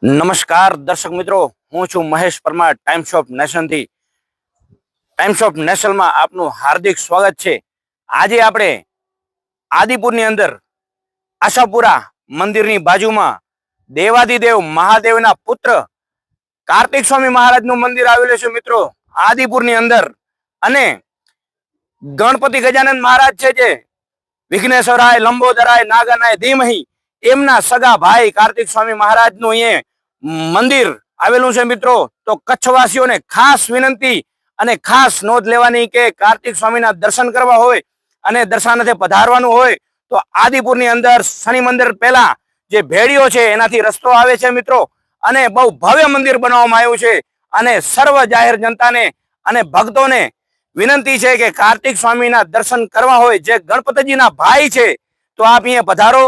નમસ્કાર દર્શક મિત્રો, હું છું Mahesh Parmar times of nation થી. ટાઈમ્સ ઓફ નેશનમાં આપનું હાર્દિક સ્વાગત છે. આજે આપણે આદિપુરની અંદર આશાપુરા મંદિરની બાજુમાં દેવાધિદેવ મહાદેવના પુત્ર કાર્તિક સ્વામી મહારાજનું મંદિર આવેલું છે મિત્રો, આદિપુરની અંદર. અને ગણપતિ ગજાનંદ મહારાજ છે જે વિઘ્નેશ્વરાય લંબોદરાય નાગનાય ધીમહી એમના સગા ભાઈ કાર્તિક સ્વામી મહારાજનું અહીંયા મંદિર આવેલું છે મિત્રો. તો કચ્છવાસીઓને ખાસ વિનંતી અને ખાસ નોંધ લેવાની કે કાર્તિક સ્વામીના દર્શન કરવા હોય અને દર્શનાર્થે પધારવાનું હોય તો આદિપુરની અંદર શનિ મંદિર પહેલા જે ભેડીઓ છે એનાથી રસ્તો આવે છે મિત્રો. અને બહુ ભવ્ય મંદિર બનાવવામાં આવ્યું છે. અને સર્વ જાહેર જનતાને અને ભક્તોને વિનંતી છે કે કાર્તિક સ્વામીના દર્શન કરવા હોય, જે ગણપતિજીના ભાઈ છે, તો આપ અહીંયા પધારો,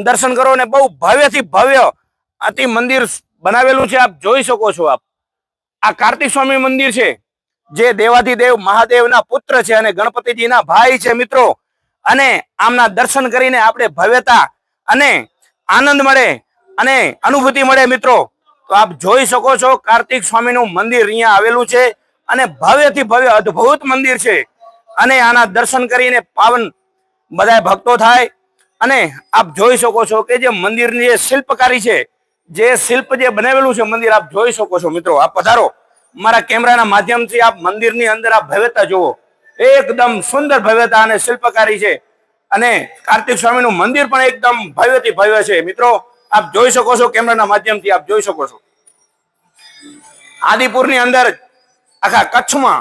દર્શન કરો. ને બહુ ભવ્યથી ભવ્ય અતિ મંદિર બનાવેલું છે. આપ જોઈ શકો છો. આપ આ કાર્તિક સ્વામી મંદિર છે જે દેવાધિદેવ મહાદેવના પુત્ર છે અને ગણપતિજીના ભાઈ છે મિત્રો. અને આમના દર્શન કરીને આપણે ભવ્યતા અને આનંદ મળે અને અનુભૂતિ મળે મિત્રો. તો આપ જોઈ શકો છો કાર્તિક સ્વામીનું મંદિર અહીંયા આવેલું છે અને ભવ્યથી ભવ્ય અદ્ભુત મંદિર છે. અને આના દર્શન કરીને પાવન બધા ભક્તો થાય. અને આપ જોઈ શકો છો કે જે મંદિરની જે શિલ્પકારી છે, જે શિલ્પ જે બનાવેલું છે મંદિર, આપ જોઈ શકો છો મિત્રો. આપ પધારો, મારા કેમેરાના માધ્યમથી આપ મંદિરની અંદર આપ ભવ્યતા જુઓ. એકદમ સુંદર ભવ્યતા અને શિલ્પકારી છે. અને કાર્તિક સ્વામીનું મંદિર પણ એકદમ ભવ્યથી ભવ્ય છે મિત્રો. આપ જોઈ શકો છો, કેમેરાના માધ્યમથી આપ જોઈ શકો છો. આદિપુરની અંદર આખા કચ્છમાં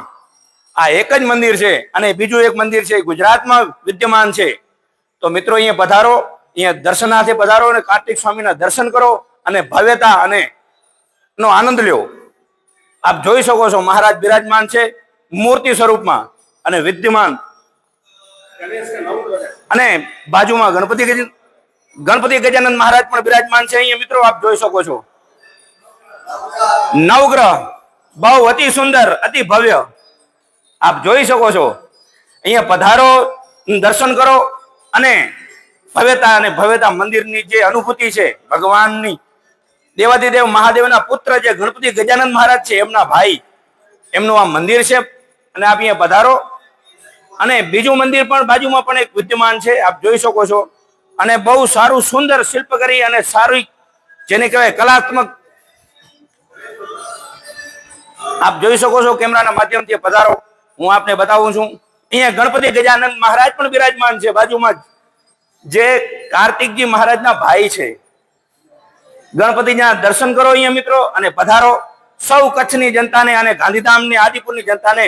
આ એક જ મંદિર છે અને બીજું એક મંદિર છે ગુજરાતમાં વિદ્યમાન છે. તો મિત્રો અહીંયા પધારો, અહીંયા દર્શનાર્થે પધારો અને કાર્તિક સ્વામીના દર્શન કરો અને ભવ્યતા અને નો આનંદ લ્યો. આપ જોઈ શકો છો મહારાજ બિરાજમાન છે મૂર્તિ સ્વરૂપમાં અને વિદ્યમાન. અને બાજુમાં ગણપતિ ગજાનંદ મહારાજ પણ બિરાજમાન છે અહીંયા મિત્રો. આપ જોઈ શકો છો નવગ્રહ બહુ અતિ સુંદર અતિ ભવ્ય. આપ જોઈ શકો છો. અહીંયા પધારો, દર્શન કરો અને ભવ્યતા મંદિરની જે અનુભૂતિ છે, ભગવાનની દેવાધિદેવ મહાદેવના પુત્ર જે ગણપતિ ગજાનંદ મહારાજ છે એમના ભાઈ, એમનું આ મંદિર છે. અને આપ અહીંયા પધારો. અને બીજું મંદિર પણ બાજુમાં પણ એક વિદ્યમાન છે, આપ જોઈ શકો છો. અને બહુ સારું સુંદર શિલ્પકારી અને સારી જેને કહેવાય કલાત્મક, આપ જોઈ શકો છો. કેમેરાના માધ્યમથી પધારો, હું આપને બતાવું છું. અહીંયા ગણપતિ ગજાનંદ મહારાજ પણ બિરાજમાન છે બાજુમાં, જે કાર્તિકજી મહારાજના ભાઈ છે. ગણપતિના દર્શન કરો અહીંયા મિત્રો અને પધારો. સૌ કચ્છની જનતાને અને ગાંધીધામની આદિપુરની જનતાને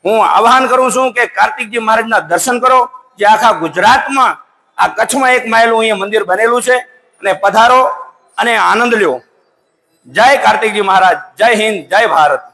હું આહ્વાન કરું છું કે કાર્તિકજી મહારાજના દર્શન કરો, જે આખા ગુજરાતમાં આ કચ્છમાં એક માયલું અહીંયા મંદિર બનેલું છે. અને પધારો અને આનંદ લ્યો. જય કાર્તિકજી મહારાજ, જય હિન્દ, જય ભારત.